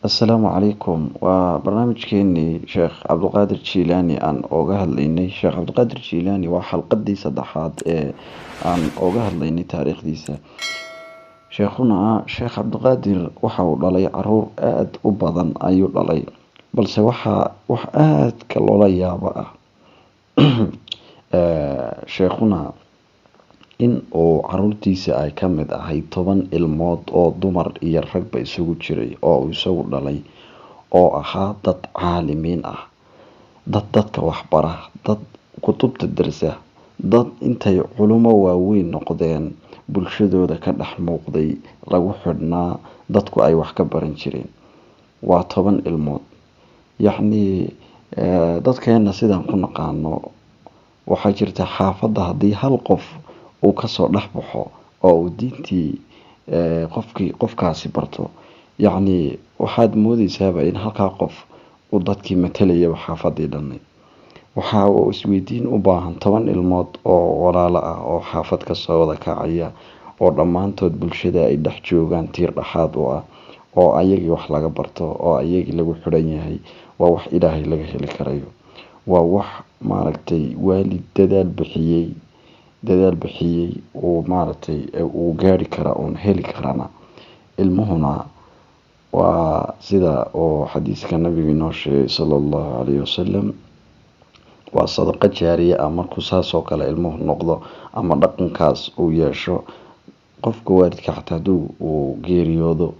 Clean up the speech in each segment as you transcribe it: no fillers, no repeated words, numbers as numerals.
Assalaamu calaykum. Waa barnaamijkeenii Sheekh Cabdiqaadir Jiilaani aan ooga hadlaynay. Sheekh Cabdiqaadir Jiilaani waa xalqadii saddexaad ee aan ooga hadlaynay taariikhdiisa. Sheekh Cabdiqaadir waxa uu dhalay caruur aad u badan ayuu dhalay, balse wax aadka loola yaabo ah sheekhuna in uu caruurtiisa ay ka mid ahay 10 ilmood oo dumar iyo ragba isugu jiray oo uu isagu dhalay, oo ahaa dad caalimiin ah, dadka waxbara, dad kutubta darsa, dad intay culimo waaweyn noqdeen bulshadooda ka dhex muuqday, lagu xidhnaa, dadku ay wax ka baran jireen. Waa 10 ilmood. Dadkeena sidaan ku naqaano waxaa jirta xaafadda haddii hal qof uu kasoo dhex baxo oo uu diintii qofkaasi barto, waxaad moodeysaaba in halkaa qof uu dadkii matalayaba xaafadii dhanay. Waxa uu isweydiin u baahan 10 ilmood oo walaalo ah oo xaafad kasoo wada kacaya, oo dhammaantood bulshada ay dhex joogaan tiir dhexaad u ah, oo ayagii wax laga barto, oo ayagii lagu xidhan yahay. Waa wax ilaahay laga heli karayo. Waa wax waalid dadaal bixiyey uu gaari kara uun heli karana. Ilmuhuna waa sida oo xadiiska nabiga inoo sheegay sallallahu alayhi wasallam, waa sadaqa jaariye ah. Markuu saas oo kale ilmuhu noqdo ama dhaqankaas uu yeesho, qofka waalidka xataa hadduu uu geeriyoodo,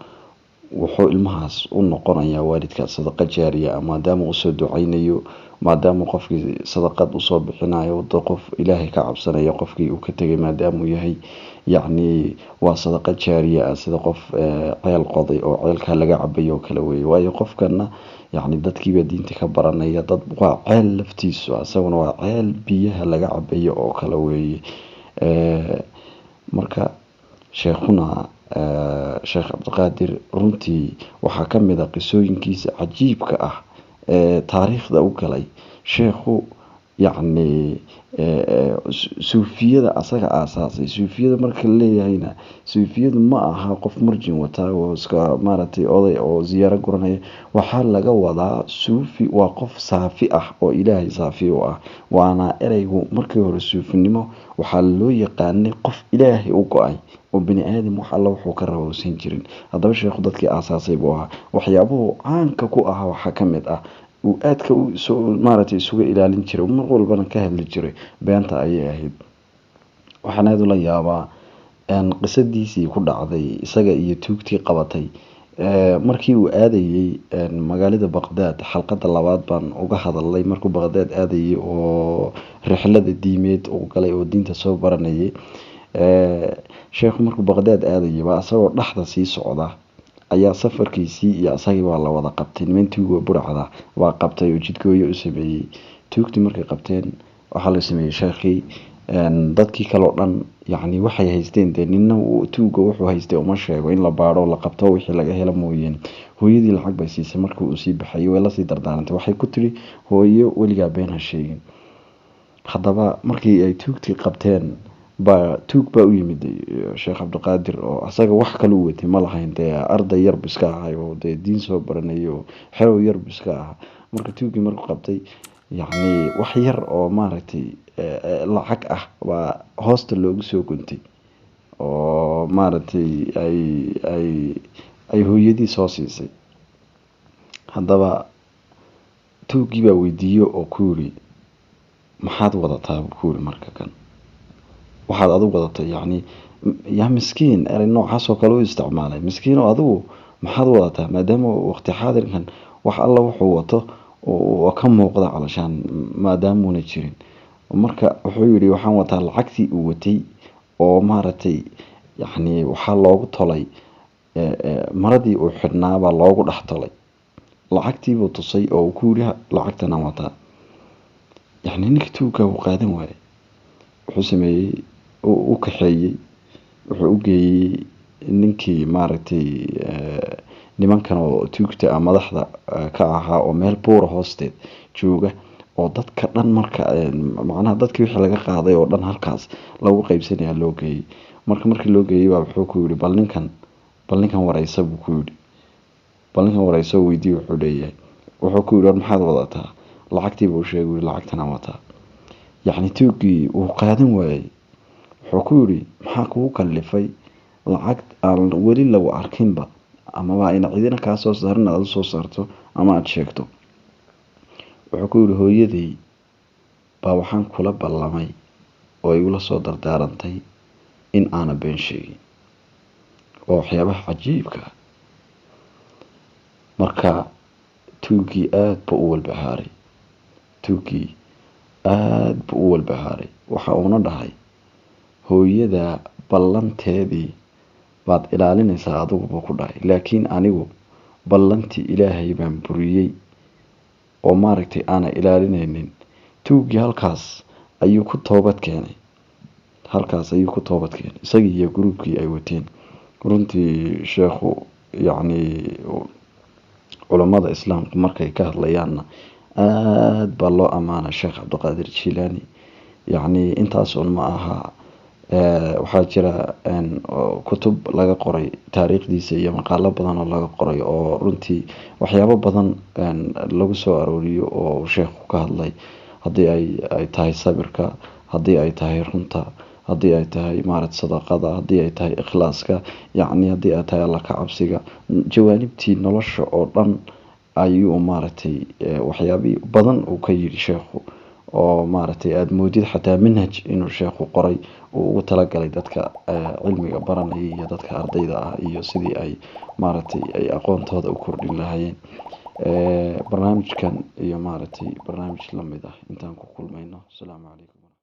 wuxuu ilmahaas u noqonayaa waalidkaas sadaqa jaariye ah, maadaama uu soo ducaynayo, maadaama qofkii sadaqad usoo bixinayo, qof ilaahay ka cabsanayo qofkii uu ka tegay maadaama uu yahay. Waa sadaqa jaariye ah, sida qof ceel qoday oo ceelka laga cabayo oo kale weeye. Waayo qofkana dadkiiba diinta ka baranaya, waa ceel laftiisu, isaguna waa ceel biyaha laga cabayo oo kale weeye. Marka sheekhuna Sheekh Cabdiqaadir runtii waxaa ka mid ah qisooyinkiisa cajiibka ah ee taariikhda u galay. Sheekhu suufiyada asaga aasaasay. Suufiyada marka la leeyahayna, suufiyadu ma aha qof marjin wata oo iska oday oo ziyaaro guranaya. Waxaa laga wadaa suufi waa qof saafi ah oo ilaahay saafi u ah. Waana ereygu markii hore suufinimo waxaa loo yaqaanay qof ilaahay u go'ay oo bini aadam wax alla wuxuu ka rabo uusan jirin. Haddaba sheekhu dadkii aasaasay buu ahaa. Waxyaabuhu caanka ku ahaa waxaa ka mid ah uu aadka isuga ilaalin jiray, mar walbana ka hadli jiray beenta ayay ahayd. Waxaan aad ula yaabaa qisadiisii ku dhacday isaga iyo tuugtii qabatay markii uu aadayay magaalada Baghdad. Xalqada labaad baan uga hadalnay markuu Baghdad aadayay oo rixlada diimeed uu galay oo diinta soo baranayay. Sheekhu markuu Baghdad aadayay baa asagoo dhaxda sii socda ayaa safarkiisii iyo asagii waa la wada qabtay. Niman tuugo burcada waa qabtay oo jidgooyo u sameeyay. Tuugtii markay qabteen waxaa la sameeyay sheekhii dadkii kale oo dhan waxay haysteen nina tuuga wuxuu haystay uma sheego, in la baaro la qabto wixii laga helo mooyeen. Hooyadii lacag bay siisay markii uu sii baxay, way la sii dardaarantay. Waxay ku tiri hooyo weligaa been ha sheegin. Haddaba markii ay tuugtii qabteen tuug baa u yimid Sheekh Cabdiqaadir oo asaga wax kale u watay ma lahayn, arday yar biska ahay oo diin soo baranayay oo xerow yar biska ah. Marka tuugii markuu qabtay wax yar oo lacag ah baa hoosta loogu soo guntay oo ay hooyadii soo siisay. Haddaba tuugii baa weydiiyo oo ku yiri maxaad wadataa buu ku yiri marka kan waxaad adigu wadato yaa miskiin erey noocaas oo kale u isticmaalay. Miskiin oo adigu maxaad wadataa maadaama waqti xaadirkan wax alla wuxuu wato oo ka muuqda calashaan maadaama uuna jirin. Marka wuxuu yiri waxaan wataa lacagtii uu watay oo waxaa loogu tolay maradii uu xidhnaa baa loogu dhex tolay. Lacagtii buu tusay oo uu ku yiri lacagtan aan wataa. Ninkii tuugga uu qaadan waayay. Wuxuu sameeyay u kaxeeyay, wuxuu u geeyay ninkii nimankan oo tuugta madaxda ka ahaa oo meel buur hoosteed jooga, oo dadka dhan dadkii wixii laga qaaday oo dhan halkaas lagu qaybsanaya loo geeyay. Markii loo geeyay baa wuxuu ku yiri bal ninkan wareysa buu ku yiri. bal ninkan wareyso weydiiye wuxuu leeyahay, wuxuu ku yidhi war maxaad wadataa, lacagtii buu sheegay lacagtana wataa. yacni tuugii wuu qaadan waayey, wuxuu ku yidhi maxaa kugu kallifay lacag aan weli lagu arkinba, amaba ayna cidina kaa soo saarin aad u soo saarto ama aad sheegto. wuxuu ku yidhi hooyaday baa waxaan kula ballamay oo igula soo dardaarantay in aana been sheegin. waa waxyaabaha cajiibka ah. marka tuugii aad buu u walbahaaray, tuugii aad buu u walbahaaray. waxa uuna dhahay hooyada ballanteedii baad ilaalinaysaa adigu buu ku dhahay, laakiin anigu ballantii ilaahay baan buriyey oo maaragtay aana ilaalinaynin. tuugii halkaas ayuu ku toobad keenay, isagii iyo gruubkii ay wateen. runtii sheekhu yacni culammada islaamka markay ka hadlayaanna aad baa loo ammaana sheekh cabdiqaadir jilaani. yacni intaasun ma aha, waxaa jira kutub laga qoray taariikhdiisa iyo maqaalo badan oo laga qoray oo runtii waxyaabo badan lagu soo arooriyo oo sheekhu ka hadlay. haddii ay tahay sabirka, haddii ay tahay runta, haddii ay tahay sadaqada, haddii ay tahay ikhlaaska, yacni haddii ay tahay alla ka cabsiga, jawaanibtii nolosha oo dhan ayuu waxyaabi badan uu ka yidhi sheekhu, oo aada moodid xataa manhaj inuu sheekhu qoray uu ugu talagalay dadka cilmiga baranaya iyo dadka ardayda ah, iyo sidii ay ay aqoontooda u kordhin lahaayeen. barnaamijkan iyo barnaamij lamid ah intaan ku kulmayno. asalaamu calaykum.